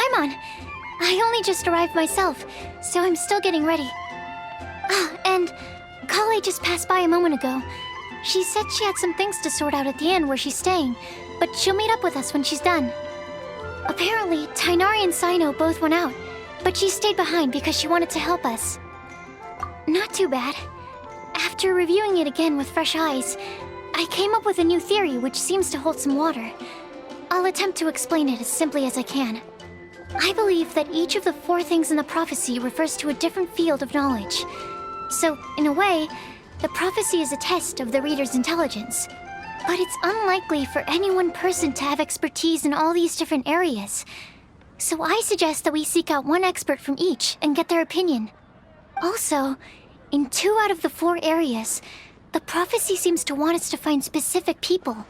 Paimon! I only just arrived myself, so I'm still getting ready. Ah, and Kale just passed by a moment ago. She said she had some things to sort out at the inn where she's staying, but she'll meet up with us when she's done. Apparently, Tighnari and Cyno both went out, but she stayed behind because she wanted to help us. Not too bad. After reviewing it again with fresh eyes, I came up with a new theory which seems to hold some water. I'll attempt to explain it as simply as I can. I believe that each of the 4 things in the prophecy refers to a different field of knowledge. So, in a way, the prophecy is a test of the reader's intelligence. But it's unlikely for any one person to have expertise in all these different areas. So I suggest that we seek out one expert from each and get their opinion. Also, in 2 out of the 4 areas, the prophecy seems to want us to find specific people.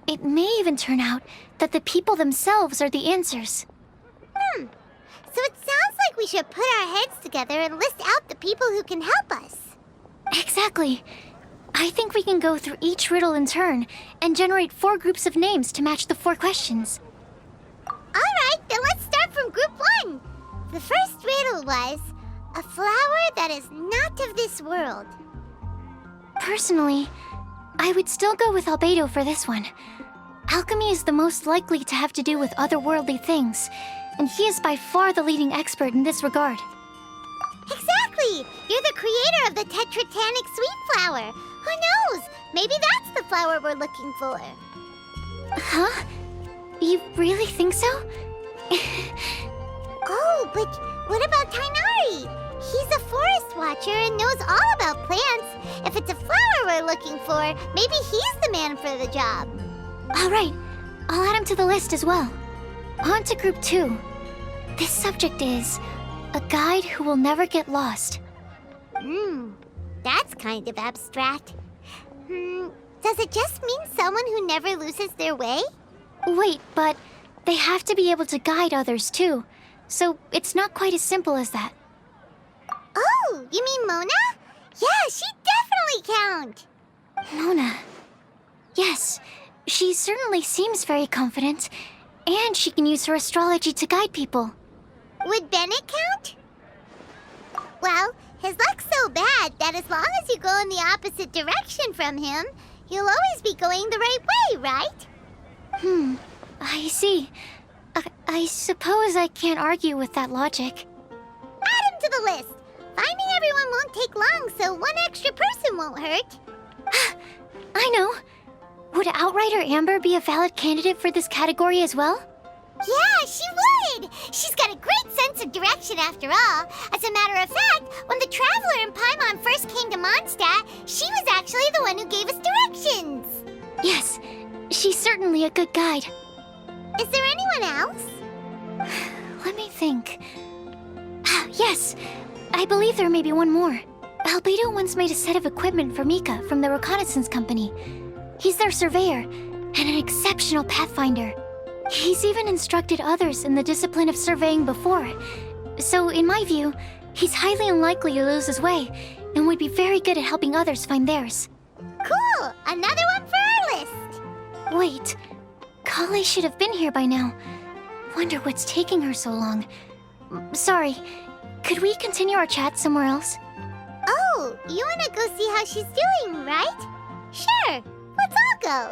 It may even turn out that the people themselves are the answers. So it sounds like we should put our heads together and list out the people who can help us. Exactly. I think we can go through each riddle in turn and generate 4 groups of names to match the 4 questions. Alright, then let's start from group 1. The first riddle was, a flower that is not of this world. Personally, I would still go with Albedo for this one. Alchemy is the most likely to have to do with otherworldly things, and he is by far the leading expert in this regard. Exactly! You're the creator of the tetratanic sweet flower. Who knows? Maybe that's the flower we're looking for. Huh? You really think so? Oh, but what about Tighnari? He's a forest watcher and knows all about plants. If it's a flower we're looking for, maybe he's the man for the job. Alright, I'll add him to the list as well. On to group 2. This subject is a guide who will never get lost. That's kind of abstract. Does it just mean someone who never loses their way? Wait, but they have to be able to guide others too, so it's not quite as simple as that. Oh, you mean Mona? Yeah, she definitely count. Mona. Yes, she certainly seems very confident, and she can use her astrology to guide people. Would Bennett count? Well, his luck's so bad that as long as you go in the opposite direction from him, you'll always be going the right way, right? I see. I suppose I can't argue with that logic. Add him to the list. Finding everyone won't take long, so one extra person won't hurt. I know. Would Outrider Amber be a valid candidate for this category as well? Yeah, she would! She's got a great sense of direction after all. As a matter of fact, when the Traveler and Paimon first came to Mondstadt, she was actually the one who gave us directions. Yes, she's certainly a good guide. Is there anyone else? Let me think. Yes, I believe there may be one more. Albedo once made a set of equipment for Mika from the reconnaissance company. He's their surveyor, and an exceptional pathfinder. He's even instructed others in the discipline of surveying before. So, in my view, he's highly unlikely to lose his way, and would be very good at helping others find theirs. Cool! Another one for our list! Wait, Kale should have been here by now. Wonder what's taking her so long. Sorry, could we continue our chat somewhere else? Oh, you wanna go see how she's doing, right? Sure, let's all go.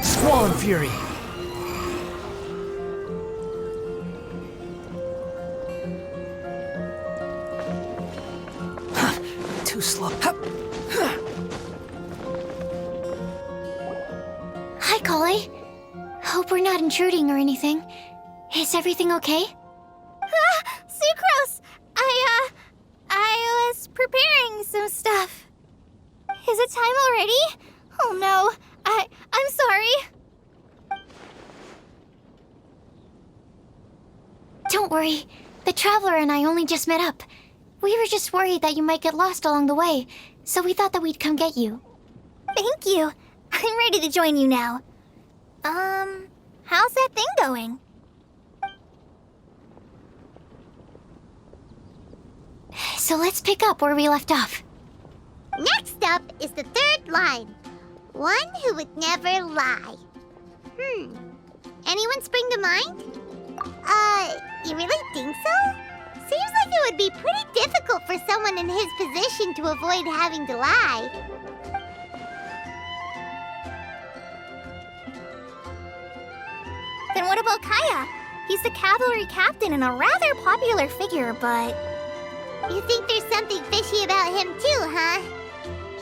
Squall Fury! Too slow. Hi, Kale. Hope we're not intruding or anything. Is everything okay? Sucrose! I was preparing some stuff. Is it time already? Oh no, I'm sorry. Don't worry. The Traveler and I only just met up. We were just worried that you might get lost along the way, so we thought that we'd come get you. Thank you. I'm ready to join you now. How's that thing going? So let's pick up where we left off. Next up is the third line. One who would never lie. Anyone spring to mind? You really think so? Seems like it would be pretty difficult for someone in his position to avoid having to lie. Then what about Kaya? He's the cavalry captain and a rather popular figure, but... You think there's something fishy about him too, huh?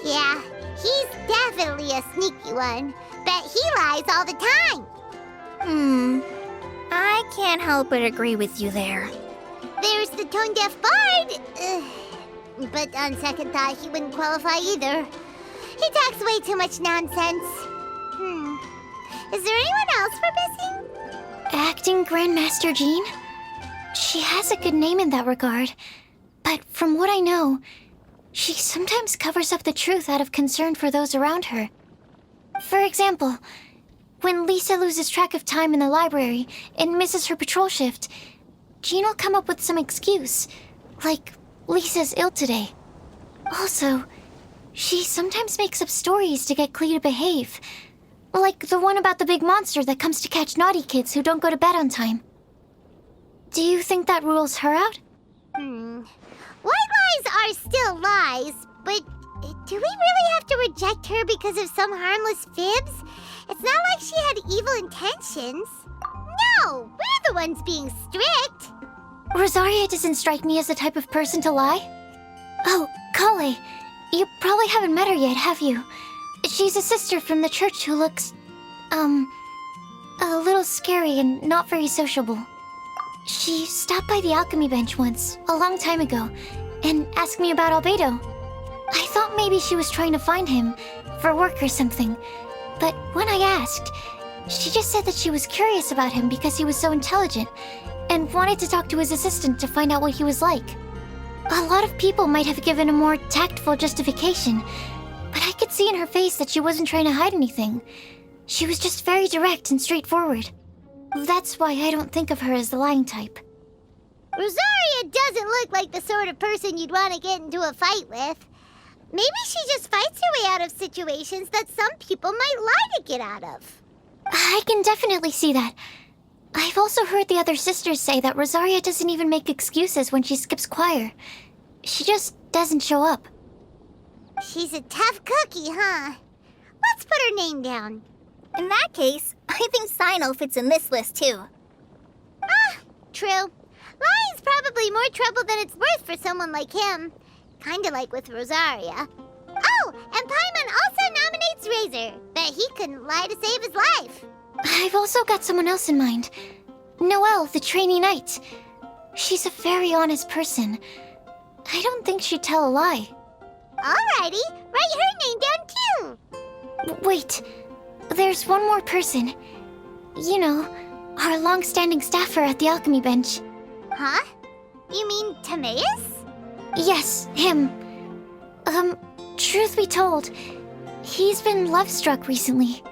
Yeah, he's definitely a sneaky one. Bet he lies all the time. I can't help but agree with you there. There's the tone-deaf bard. But on second thought, he wouldn't qualify either. He talks way too much nonsense. Is there anyone else we're missing? Acting Grandmaster Jean? She has a good name in that regard. But from what I know, she sometimes covers up the truth out of concern for those around her. For example, when Lisa loses track of time in the library and misses her patrol shift, Jean will come up with some excuse, like Lisa's ill today. Also, she sometimes makes up stories to get Klee to behave, like the one about the big monster that comes to catch naughty kids who don't go to bed on time. Do you think that rules her out? White lies are still lies, but do we really have to reject her because of some harmless fibs? It's not like she had evil intentions. No, we're the ones being strict. Rosaria doesn't strike me as the type of person to lie. Oh, Kale, you probably haven't met her yet, have you? She's a sister from the church who looks, a little scary and not very sociable. She stopped by the alchemy bench once, a long time ago, and asked me about Albedo. I thought maybe she was trying to find him, for work or something. But when I asked, she just said that she was curious about him because he was so intelligent, and wanted to talk to his assistant to find out what he was like. A lot of people might have given a more tactful justification, but I could see in her face that she wasn't trying to hide anything. She was just very direct and straightforward. That's why I don't think of her as the lying type. Rosaria doesn't look like the sort of person you'd want to get into a fight with. Maybe she just fights her way out of situations that some people might lie to get out of. I can definitely see that. I've also heard the other sisters say that Rosaria doesn't even make excuses when she skips choir. She just doesn't show up. She's a tough cookie, huh? Let's put her name down. In that case, I think Sino fits in this list too. True. Lying's probably more trouble than it's worth for someone like him. Kinda like with Rosaria. Oh, and Paimon also nominates Razor. Bet he couldn't lie to save his life. I've also got someone else in mind. Noelle, the trainee knight. She's a very honest person. I don't think she'd tell a lie. Alrighty, write her name down too. Wait, there's one more person. You know, our long-standing staffer at the alchemy bench. Huh? You mean Timaeus? Yes, him. Truth be told, he's been love-struck recently.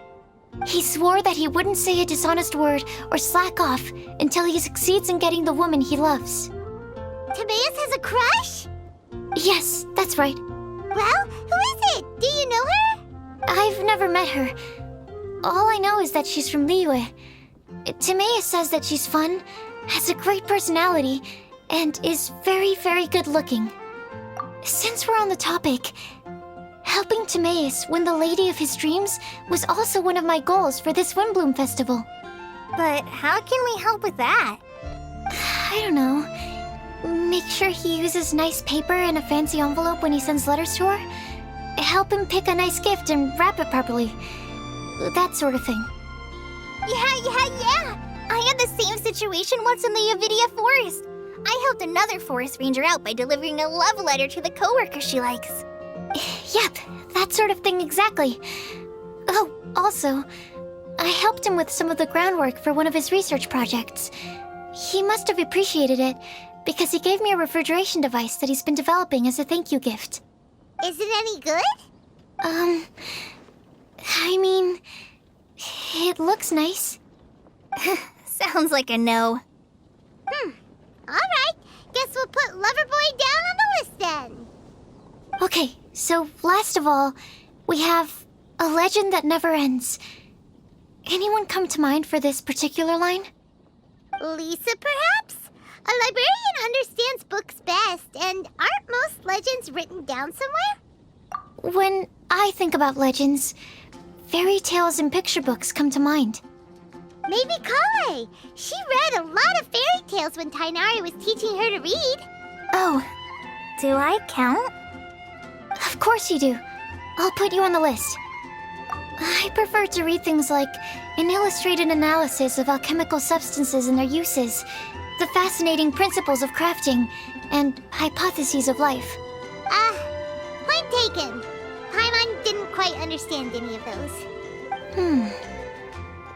He swore that he wouldn't say a dishonest word or slack off until he succeeds in getting the woman he loves. Timaeus has a crush? Yes, that's right. Well, who is it? Do you know her? I've never met her. All I know is that she's from Liyue. Timaeus says that she's fun, has a great personality, and is very, very good looking. Since we're on the topic, helping Timaeus win the lady of his dreams was also one of my goals for this Windblume festival. But how can we help with that? I don't know. Make sure he uses nice paper and a fancy envelope when he sends letters to her. Help him pick a nice gift and wrap it properly. That sort of thing. Yeah! I had the same situation once in the Avidia Forest. I helped another forest ranger out by delivering a love letter to the coworker she likes. Yep, that sort of thing exactly. Oh, also, I helped him with some of the groundwork for one of his research projects. He must have appreciated it, because he gave me a refrigeration device that he's been developing as a thank you gift. Is it any good? I mean, it looks nice. Sounds like a no. Alright, guess we'll put Loverboy down on the list Okay, so last of all, we have a legend that never ends. Anyone come to mind for this particular line? Lisa, perhaps? A librarian understands books best, and aren't most legends written down somewhere? When I think about legends, fairy tales and picture books come to mind. Maybe Kale. She read a lot of fairy tales when Tainari was teaching her to read. Oh, do I count? Of course you do. I'll put you on the list. I prefer to read things like an illustrated analysis of alchemical substances and their uses, the fascinating principles of crafting, and hypotheses of life. Point taken. Paimon didn't quite understand any of those.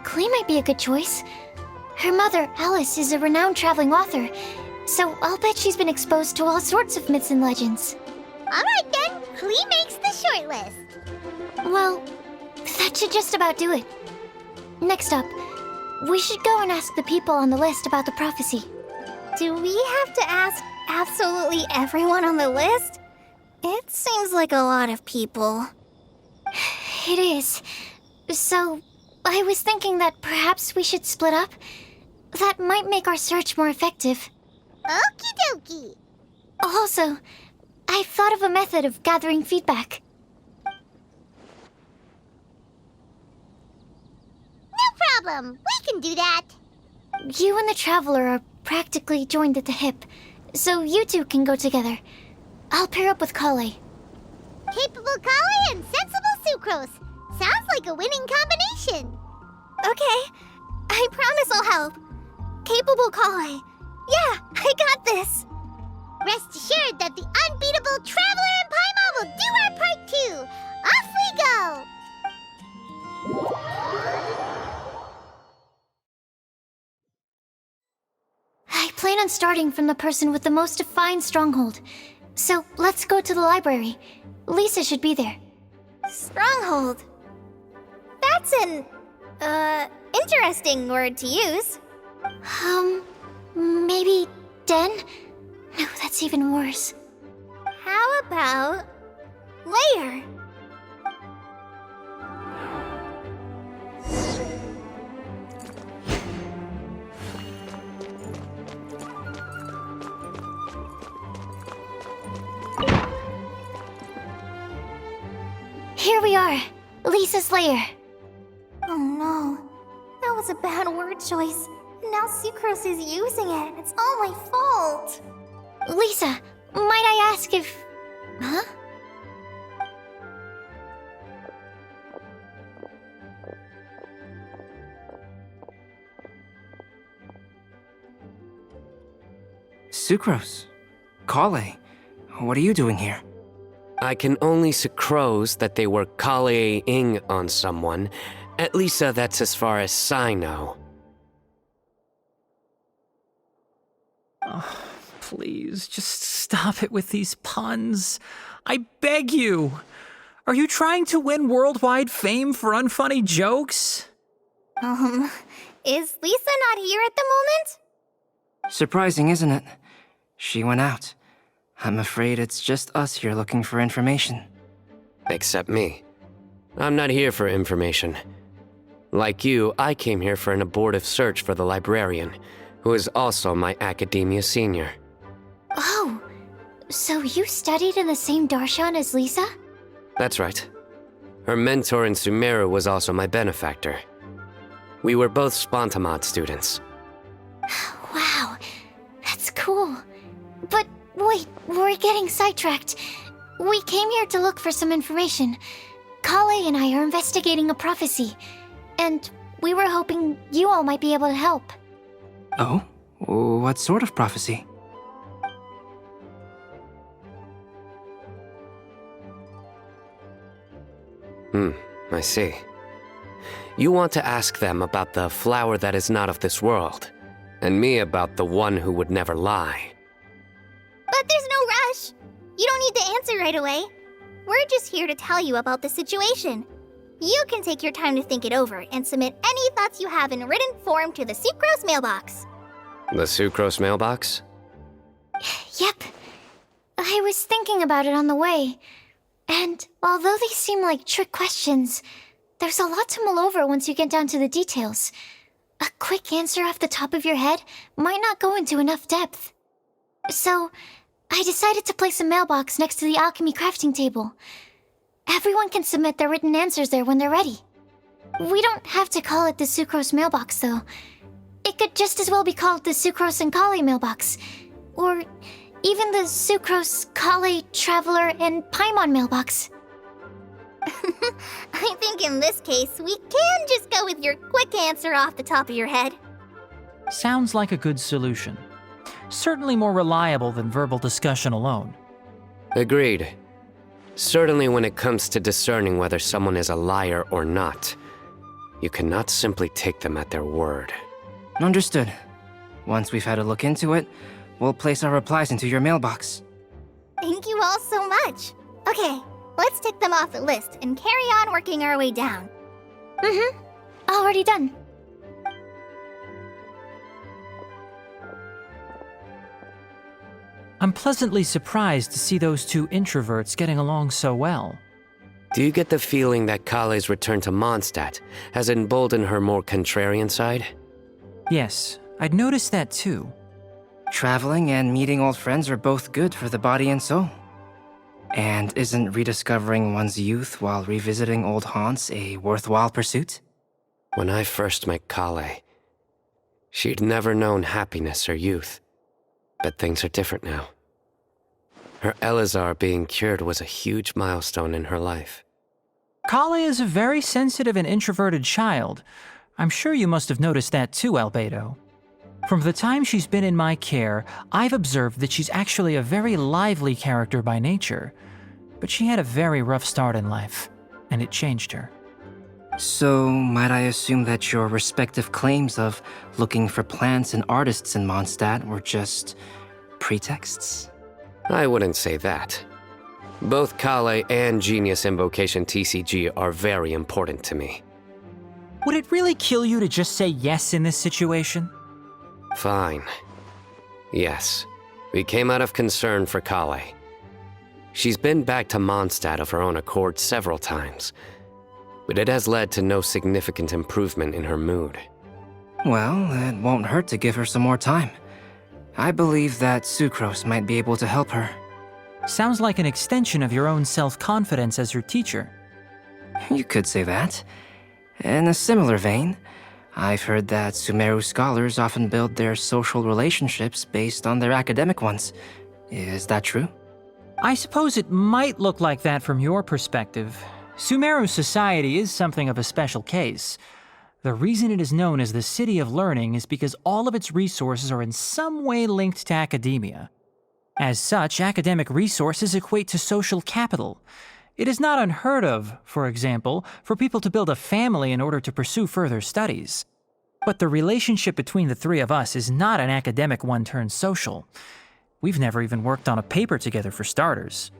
Klee might be a good choice. Her mother, Alice, is a renowned traveling author, so I'll bet she's been exposed to all sorts of myths and legends. Alright then, Klee makes the short list. Well, that should just about do it. Next up, we should go and ask the people on the list about the prophecy. Do we have to ask absolutely everyone on the list? It seems like a lot of people. It is. So, I was thinking that perhaps we should split up. That might make our search more effective. Okie dokie. Also, I've thought of a method of gathering feedback. No problem. We can do that. You and the Traveler are practically joined at the hip, so you two can go together. I'll pair up with Kale. Capable Kale and sensible Sucrose. Sounds like a winning combination. Okay, I promise I'll help. Capable Kale. Yeah, I got this. Rest assured that the unbeatable Traveler and Paimon will do our part too. Off we go! I plan on starting from the person with the most defined stronghold. So let's go to the library. Lisa should be there. Stronghold. That's an, interesting word to use. Maybe den? No, that's even worse. How about layer? Here we are, Lisa's lair. Oh no, that was a bad word choice. Now Sucrose is using it. It's all my fault. Lisa, might I ask if... Huh? Sucrose. Kale. What are you doing here? I can only sucrose that they were Kale-ing on someone. At least that's as far as I know. Oh, please, just stop it with these puns. I beg you. Are you trying to win worldwide fame for unfunny jokes? Is Lisa not here at the moment? Surprising, isn't it? She went out. I'm afraid it's just us here looking for information. Except me. I'm not here for information. Like you, I came here for an abortive search for the librarian, who is also my academia senior. Oh, so you studied in the same darshan as Lisa? That's right. Her mentor in Sumeru was also my benefactor. We were both Spontamod students. Wow, that's cool. But wait, we're getting sidetracked. We came here to look for some information. Kale and I are investigating a prophecy, and we were hoping you all might be able to help. Oh? What sort of prophecy? I see. You want to ask them about the flower that is not of this world, and me about the one who would never lie. But there's no rush. You don't need to answer right away. We're just here to tell you about the situation. You can take your time to think it over and submit any thoughts you have in written form to the Sucrose mailbox. The Sucrose mailbox? Yep. I was thinking about it on the way. And although they seem like trick questions, there's a lot to mull over once you get down to the details. A quick answer off the top of your head might not go into enough depth. So, I decided to place a mailbox next to the alchemy crafting table. Everyone can submit their written answers there when they're ready. We don't have to call it the Sucrose mailbox, though. It could just as well be called the Sucrose and Kale mailbox. Or even the Sucrose, Kale, Traveler, and Paimon mailbox. I think in this case, we can just go with your quick answer off the top of your head. Sounds like a good solution. Certainly more reliable than verbal discussion alone. Agreed. Certainly when it comes to discerning whether someone is a liar or not, you cannot simply take them at their word. Understood. Once we've had a look into it, we'll place our replies into your mailbox. Thank you all so much. Okay, let's tick them off the list and carry on working our way down. Already done. I'm pleasantly surprised to see those two introverts getting along so well. Do you get the feeling that Kale's return to Mondstadt has emboldened her more contrarian side? Yes, I'd noticed that too. Traveling and meeting old friends are both good for the body and soul. And isn't rediscovering one's youth while revisiting old haunts a worthwhile pursuit? When I first met Kale, she'd never known happiness or youth. But things are different now. Her Elazar being cured was a huge milestone in her life. Kale is a very sensitive and introverted child. I'm sure you must have noticed that too, Albedo. From the time she's been in my care, I've observed that she's actually a very lively character by nature. But she had a very rough start in life, and it changed her. So, might I assume that your respective claims of looking for plants and artists in Mondstadt were just pretexts? I wouldn't say that. Both Kale and Genius Invocation TCG are very important to me. Would it really kill you to just say yes in this situation? Fine. Yes, we came out of concern for Kale. She's been back to Mondstadt of her own accord several times, but it has led to no significant improvement in her mood. Well, it won't hurt to give her some more time. I believe that Sucrose might be able to help her. Sounds like an extension of your own self-confidence as her teacher. You could say that. In a similar vein, I've heard that Sumeru scholars often build their social relationships based on their academic ones. Is that true? I suppose it might look like that from your perspective. Sumeru society is something of a special case. The reason it is known as the City of Learning is because all of its resources are in some way linked to academia. As such, academic resources equate to social capital. It is not unheard of, for example, for people to build a family in order to pursue further studies. But the relationship between the three of us is not an academic one turned social. We've never even worked on a paper together for starters.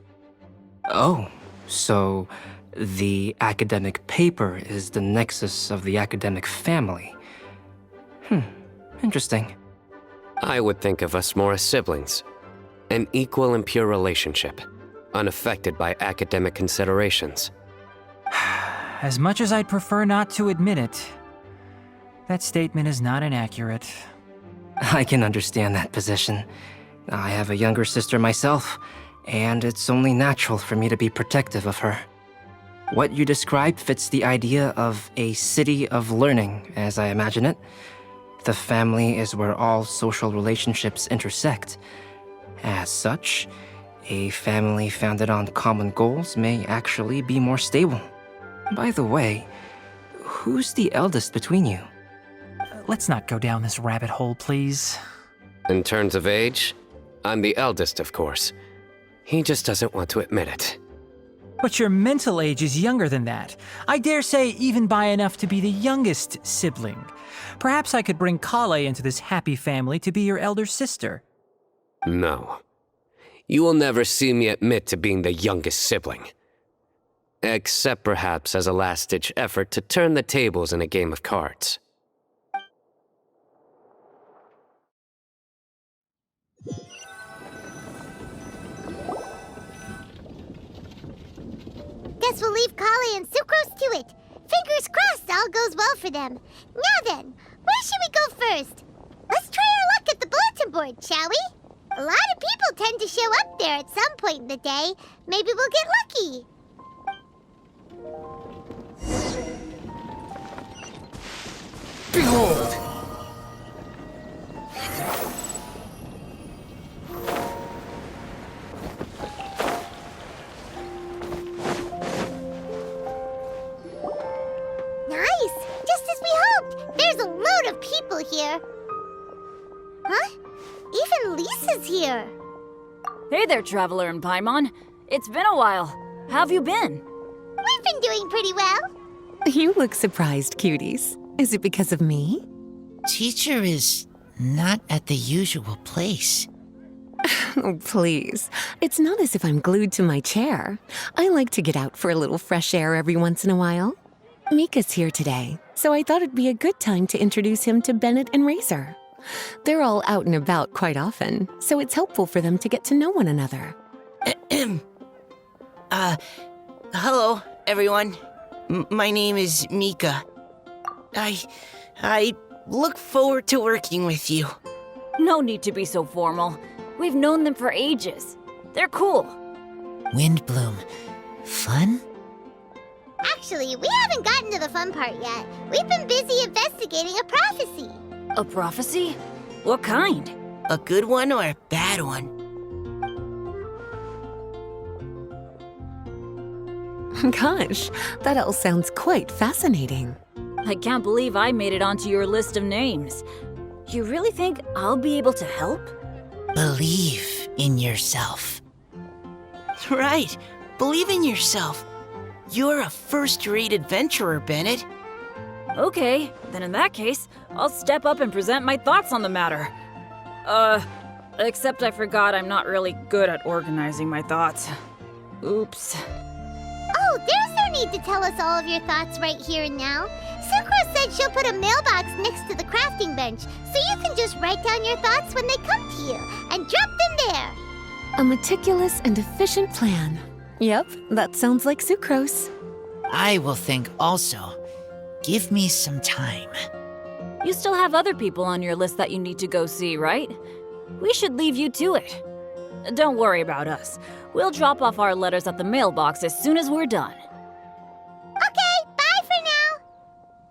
Oh, so the academic paper is the nexus of the academic family. Interesting. I would think of us more as siblings. An equal and pure relationship, unaffected by academic considerations. As much as I'd prefer not to admit it, that statement is not inaccurate. I can understand that position. I have a younger sister myself, and it's only natural for me to be protective of her. What you describe fits the idea of a city of learning, as I imagine it. The family is where all social relationships intersect. As such, a family founded on common goals may actually be more stable. By the way, who's the eldest between you? Let's not go down this rabbit hole, please. In terms of age, I'm the eldest, of course. He just doesn't want to admit it. But your mental age is younger than that. I dare say even by enough to be the youngest sibling. Perhaps I could bring Kale into this happy family to be your elder sister. No. You will never see me admit to being the youngest sibling. Except perhaps as a last-ditch effort to turn the tables in a game of cards. guess we'll leave Kale and Sucrose to it. Fingers crossed all goes well for them. Now then, where should we go first? Let's try our luck at the bulletin board, shall we? A lot of people tend to show up there at some point in the day. Maybe we'll get lucky. Behold! Nice! Just as we hoped! There's a load of people here. Huh? Even Lisa's here. Hey there, Traveler and Paimon. It's been a while. How have you been? We've been doing pretty well. You look surprised, cuties. Is it because of me? Teacher is not at the usual place. Oh, please. It's not as if I'm glued to my chair. I like to get out for a little fresh air every once in a while. Mika's here today, so I thought it'd be a good time to introduce him to Bennett and Razor. They're all out and about quite often, so it's helpful for them to get to know one another. Hello, everyone. My name is Mika. I look forward to working with you. No need to be so formal. We've known them for ages. They're cool. Windblume. Fun? Actually, we haven't gotten to the fun part yet. We've been busy investigating a prophecy. A prophecy? What kind? A good one or a bad one? Gosh, that all sounds quite fascinating. I can't believe I made it onto your list of names. You really think I'll be able to help? Believe in yourself. Right. Believe in yourself. You're a first-rate adventurer, Bennett. Okay, then in that case, I'll step up and present my thoughts on the matter. Except I forgot I'm not really good at organizing my thoughts. Oops. Oh, there's no need to tell us all of your thoughts right here and now. Sucrose said she'll put a mailbox next to the crafting bench, so you can just write down your thoughts when they come to you, and drop them there. A meticulous and efficient plan. Yep, that sounds like Sucrose. I will think also. Give me some time. You still have other people on your list that you need to go see, right? We should leave you to it. Don't worry about us. We'll drop off our letters at the mailbox as soon as we're done. Okay, bye for now.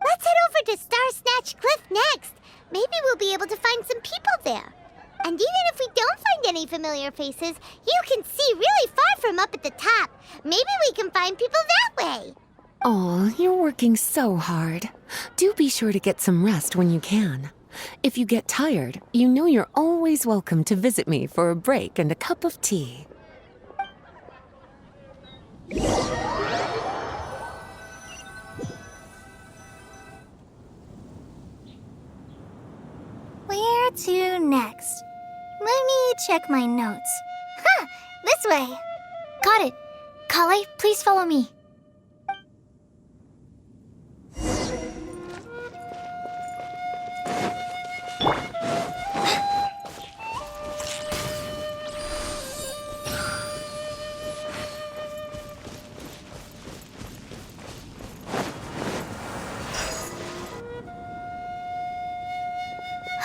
Let's head over to Star Snatch Cliff next. Maybe we'll be able to find some people there. And even if we don't find any familiar faces, you can see really far from up at the top. Maybe we can find people that way. Aw, you're working so hard. Do be sure to get some rest when you can. If you get tired, you know you're always welcome to visit me for a break and a cup of tea. Where to next? Let me check my notes. Huh, this way. Got it. Kale, please follow me.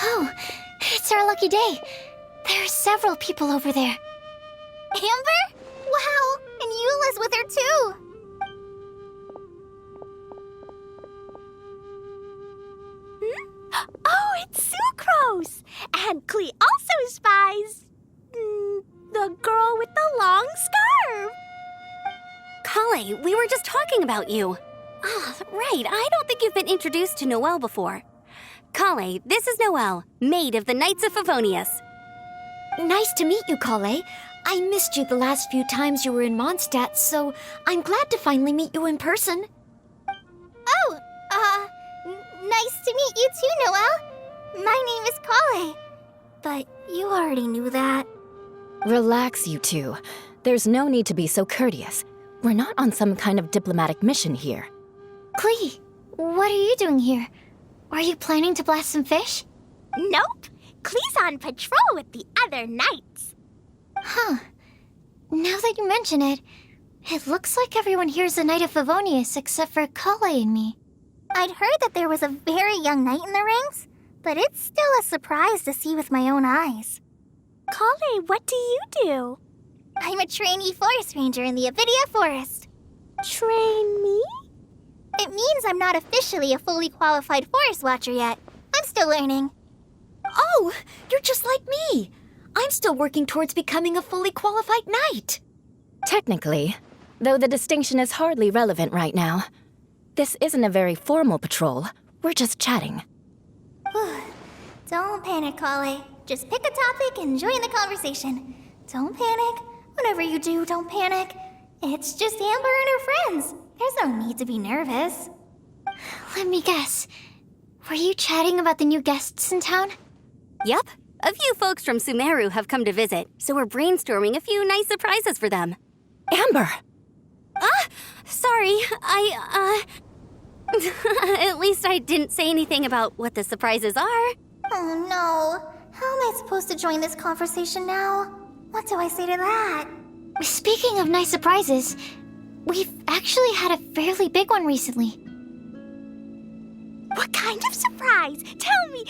Oh, it's our lucky day. There are several people over there. Amber? Wow, and Eula's with her too. Oh, it's Sucrose! And Klee also spies the girl with the long scarf. Kale, we were just talking about you. Ah, right. I don't think you've been introduced to Noelle before. Kale, this is Noelle, maid of the Knights of Favonius. Nice to meet you, Kale. I missed you the last few times you were in Mondstadt, so I'm glad to finally meet you in person. Oh, nice to meet you too, Noelle. My name is Kale. But you already knew that. Relax, you two. There's no need to be so courteous. We're not on some kind of diplomatic mission here. Klee, what are you doing here? Are you planning to blast some fish? Nope. Klee's on patrol with the other knights. Huh. Now that you mention it, It looks like everyone here's a Knight of Favonius except for Kale and me. I'd heard that there was a very young knight in the ranks, but it's still a surprise to see with my own eyes. Kale, what do you do? I'm a trainee forest ranger in the Avidia Forest. Trainee? It means I'm not officially a fully qualified forest watcher yet. I'm still learning. Oh, you're just like me. I'm still working towards becoming a fully qualified knight. Technically, though the distinction is hardly relevant right now. This isn't a very formal patrol. We're just chatting. Don't panic, Kale. Just pick a topic and join the conversation. Don't panic. Whatever you do, don't panic. It's just Amber and her friends. There's no need to be nervous. Let me guess. Were you chatting about the new guests in town? Yep. A few folks from Sumeru have come to visit, so we're brainstorming a few nice surprises for them. Amber! Sorry, At least I didn't say anything about what the surprises are. Oh no. How am I supposed to join this conversation now? What do I say to that? Speaking of nice surprises, we've actually had a fairly big one recently. What kind of surprise? Tell me!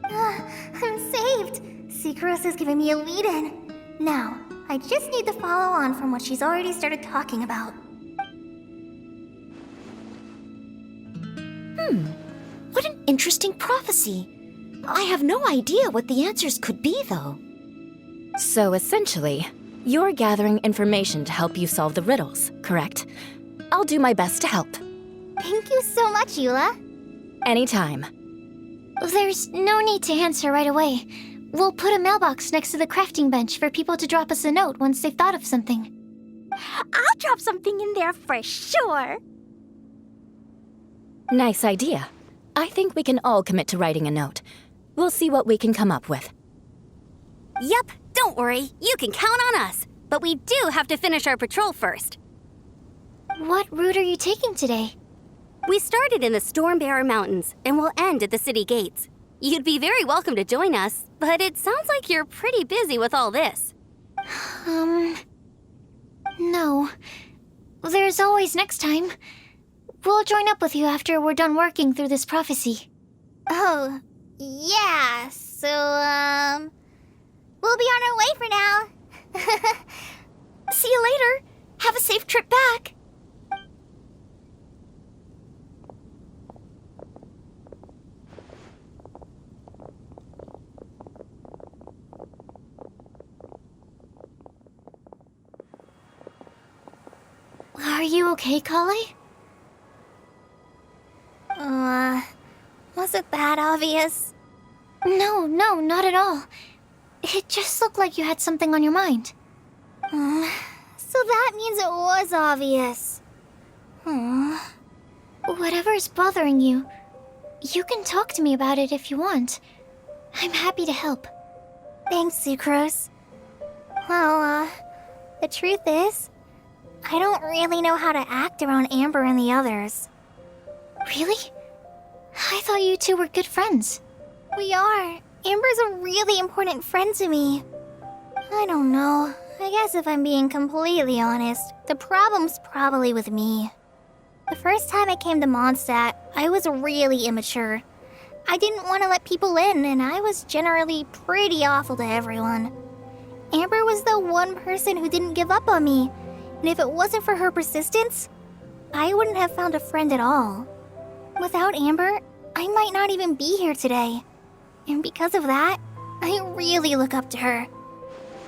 I'm saved. Secros is giving me a lead-in. Now, I just need to follow on from what she's already started talking about. What an interesting prophecy. I have no idea what the answers could be, though. So essentially, you're gathering information to help you solve the riddles, correct? I'll do my best to help. Thank you so much, Eula. Anytime. There's no need to answer right away. We'll put a mailbox next to the crafting bench for people to drop us a note once they've thought of something. I'll drop something in there for sure. Nice idea. I think we can all commit to writing a note. We'll see what we can come up with. Yep, don't worry. You can count on us. But we do have to finish our patrol first. What route are you taking today? We started in the Stormbearer Mountains, and we'll end at the city gates. You'd be very welcome to join us, but it sounds like you're pretty busy with all this. No. There's always next time. We'll join up with you after we're done working through this prophecy. Oh, yeah, so, we'll be on our way for now. See you later. Have a safe trip back. Are you okay, Kale? Was it that obvious? No, not at all. It just looked like you had something on your mind. So that means it was obvious. Whatever's bothering you, you can talk to me about it if you want. I'm happy to help. Thanks, Sucrose. Well, the truth is, I don't really know how to act around Amber and the others. Really? I thought you two were good friends. We are. Amber's a really important friend to me. I don't know. I guess if I'm being completely honest, the problem's probably with me. The first time I came to Mondstadt, I was really immature. I didn't want to let people in, and I was generally pretty awful to everyone. Amber was the one person who didn't give up on me, and if it wasn't for her persistence, I wouldn't have found a friend at all. Without Amber, I might not even be here today. And because of that, I really look up to her.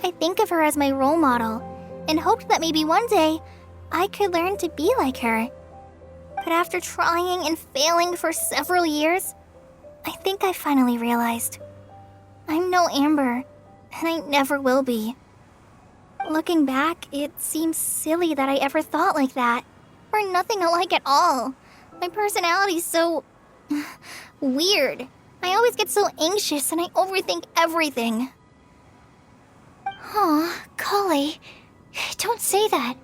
I think of her as my role model, and hoped that maybe one day I could learn to be like her. But after trying and failing for several years, I think I finally realized I'm no Amber, and I never will be. Looking back, it seems silly that I ever thought like that. We're nothing alike at all. My personality's so weird. I always get so anxious and I overthink everything. Aw, Kale, don't say that.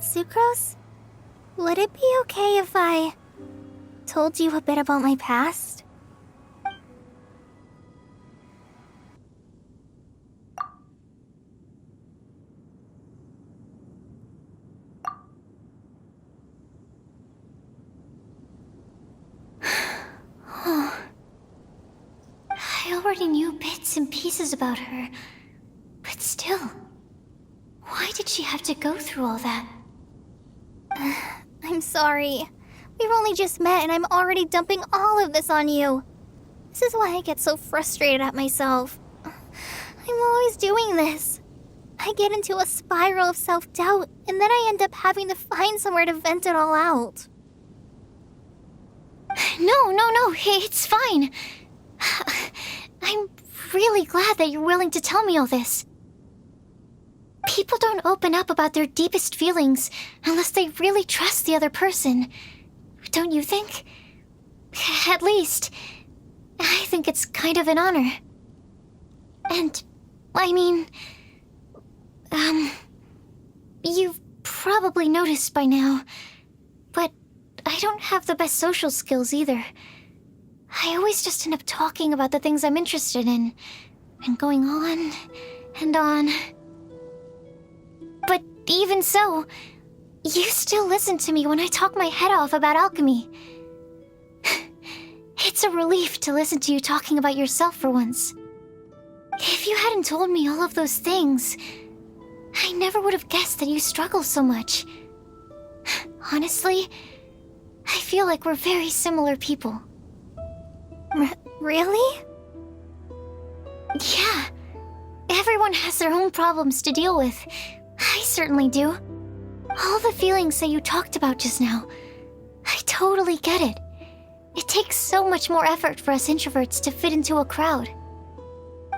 Sucrose? Would it be okay if I told you a bit about my past? already knew bits and pieces about her. But still, why did she have to go through all that? I'm sorry. We've only just met and I'm already dumping all of this on you. This is why I get so frustrated at myself. I'm always doing this. I get into a spiral of self-doubt, and then I end up having to find somewhere to vent it all out. No, it's fine. I'm really glad that you're willing to tell me all this. People don't open up about their deepest feelings unless they really trust the other person. Don't you think? At least, I think it's kind of an honor. And, I mean, you've probably noticed by now, but I don't have the best social skills either. I always just end up talking about the things I'm interested in, and going on and on. But even so, you still listen to me when I talk my head off about alchemy. It's a relief to listen to you talking about yourself for once. If you hadn't told me all of those things, I never would have guessed that you struggle so much. Honestly, I feel like we're very similar people. Really? Yeah. Everyone has their own problems to deal with. I certainly do. All the feelings that you talked about just now, I totally get it. It takes so much more effort for us introverts to fit into a crowd.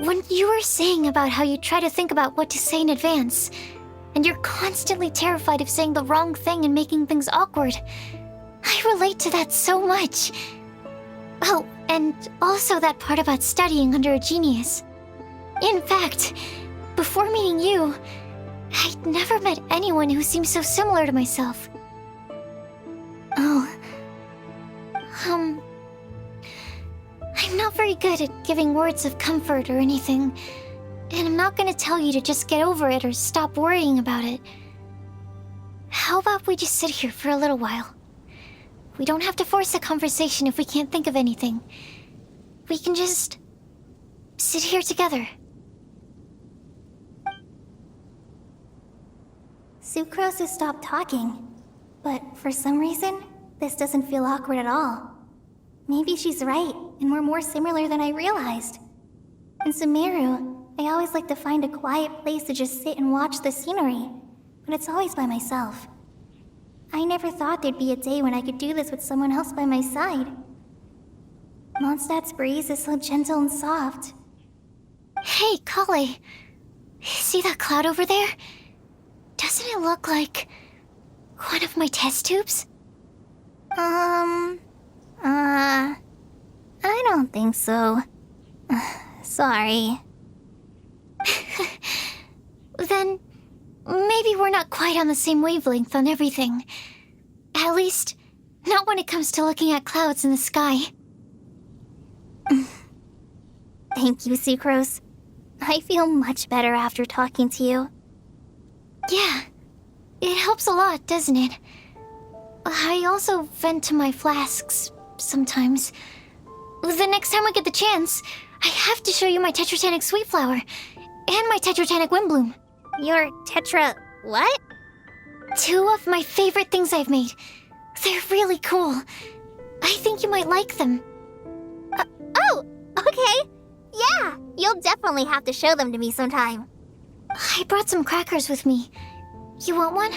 When you were saying about how you try to think about what to say in advance, and you're constantly terrified of saying the wrong thing and making things awkward, I relate to that so much. Oh, and also that part about studying under a genius. In fact, before meeting you, I'd never met anyone who seemed so similar to myself. Oh. I'm not very good at giving words of comfort or anything, and I'm not gonna tell you to just get over it or stop worrying about it. How about we just sit here for a little while? We don't have to force a conversation if we can't think of anything. We can just sit here together. Sucrose has stopped talking, but for some reason, this doesn't feel awkward at all. Maybe she's right, and we're more similar than I realized. In Sumeru, I always like to find a quiet place to just sit and watch the scenery, but it's always by myself. I never thought there'd be a day when I could do this with someone else by my side. Mondstadt's breeze is so gentle and soft. Hey, Kale. See that cloud over there? Doesn't it look like one of my test tubes? I don't think so. Sorry. Then maybe we're not quite on the same wavelength on everything. At least, not when it comes to looking at clouds in the sky. Thank you, Sucrose. I feel much better after talking to you. Yeah, it helps a lot, doesn't it? I also vent to my flasks sometimes. The next time I get the chance, I have to show you my Tetratanic Sweet Flower and my Tetratanic Windblume. Your Tetra... what? 2 of my favorite things I've made. They're really cool. I think you might like them. Oh, okay. Yeah, you'll definitely have to show them to me sometime. I brought some crackers with me. You want one?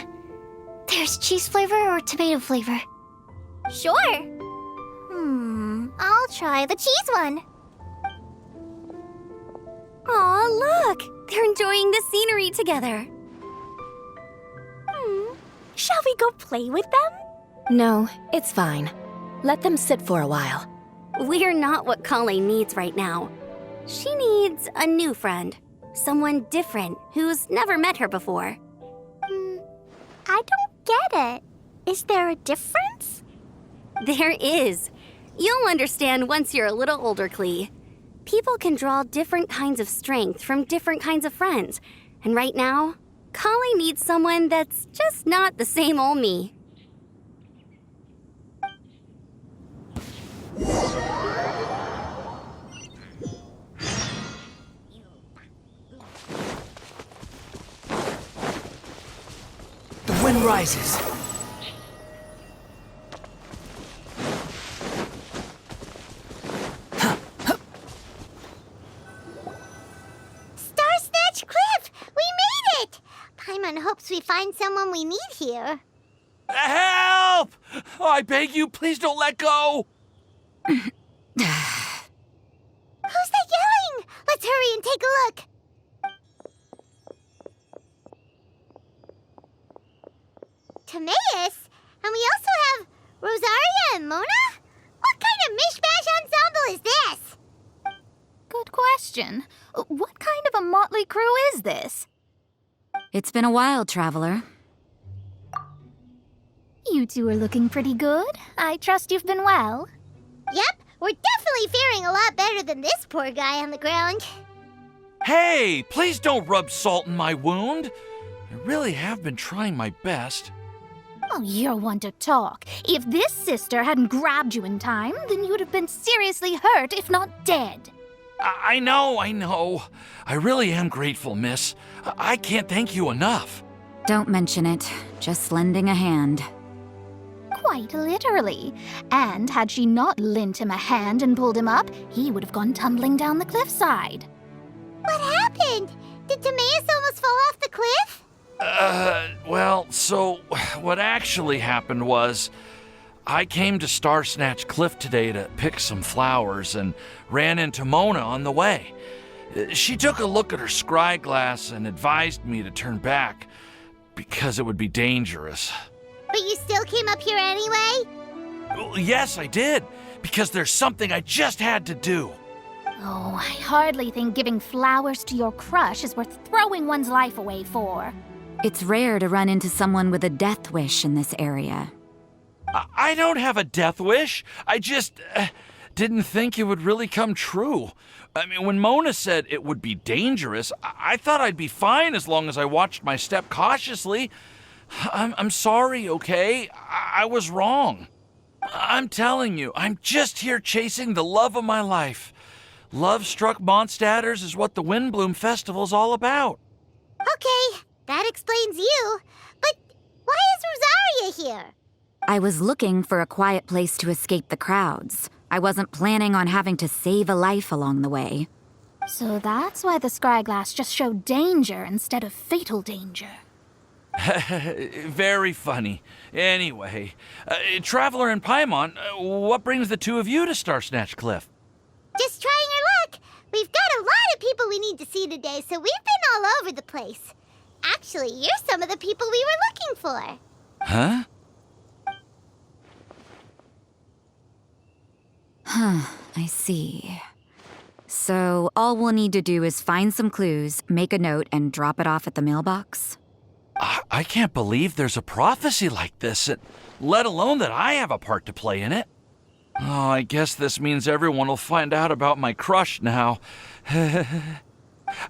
There's cheese flavor or tomato flavor. Sure. I'll try the cheese one. Aw, look! They're enjoying the scenery together. Shall we go play with them? No, it's fine. Let them sit for a while. We're not what Kale needs right now. She needs a new friend. Someone different who's never met her before. I don't get it. Is there a difference? There is. You'll understand once you're a little older, Klee. People can draw different kinds of strength from different kinds of friends. And right now, Kale needs someone that's just not the same old me. sun rises. Star Snatch Cliff! We made it! Paimon hopes we find someone we need here. Help! Oh, I beg you, please don't let go! Who's that yelling? Let's hurry and take a look. Timaeus? And we also have Rosaria and Mona? What kind of mishmash ensemble is this? Good question. What kind of a motley crew is this? It's been a while, Traveler. You two are looking pretty good. I trust you've been well. Yep, we're definitely faring a lot better than this poor guy on the ground. Hey, please don't rub salt in my wound. I really have been trying my best. Oh, you're one to talk. If this sister hadn't grabbed you in time, then you'd have been seriously hurt, if not dead. I know. I really am grateful, miss. I can't thank you enough. Don't mention it. Just lending a hand. Quite literally. And had she not lent him a hand and pulled him up, he would have gone tumbling down the cliffside. What happened? Did Timaeus almost fall off the cliff? Well, so what actually happened was I came to Star Snatch Cliff today to pick some flowers and ran into Mona on the way. She took a look at her scry glass and advised me to turn back because it would be dangerous. But you still came up here anyway? Well, yes, I did, because there's something I just had to do. Oh, I hardly think giving flowers to your crush is worth throwing one's life away for. It's rare to run into someone with a death wish in this area. I don't have a death wish. I just didn't think it would really come true. I mean, when Mona said it would be dangerous, I thought I'd be fine as long as I watched my step cautiously. I'm sorry, okay? I was wrong. I'm telling you, I'm just here chasing the love of my life. Love-struck Mondstadters is what the Windblume Festival's all about. Okay, that explains you. But why is Rosaria here? I was looking for a quiet place to escape the crowds. I wasn't planning on having to save a life along the way. So that's why the scryglass just showed danger instead of fatal danger. Very funny. Anyway, Traveler and Paimon, what brings the two of you to Star Snatch Cliff? Just trying our luck. We've got a lot of people we need to see today, so we've been all over the place. Actually, you're some of the people we were looking for. Huh? I see. So all we'll need to do is find some clues, make a note, and drop it off at the mailbox? I can't believe there's a prophecy like this, let alone that I have a part to play in it. Oh, I guess this means everyone will find out about my crush now.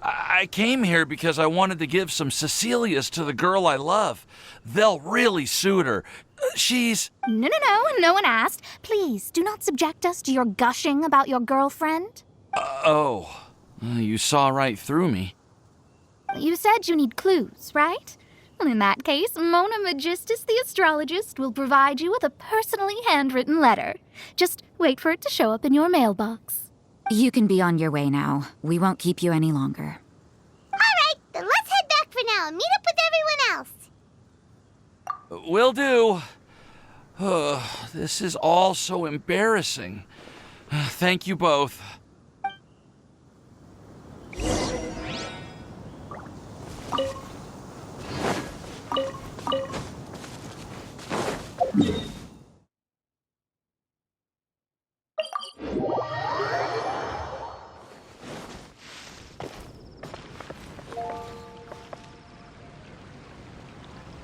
I came here because I wanted to give some Cecilias to the girl I love. They'll really suit her. She's... No one asked. Please, do not subject us to your gushing about your girlfriend. You saw right through me. You said you need clues, right? Well, in that case, Mona Magistus the astrologist will provide you with a personally handwritten letter. Just wait for it to show up in your mailbox. You can be on your way now. We won't keep you any longer. All right, then let's head back for now and meet up with everyone else. Will do. This is all so embarrassing. Thank you both.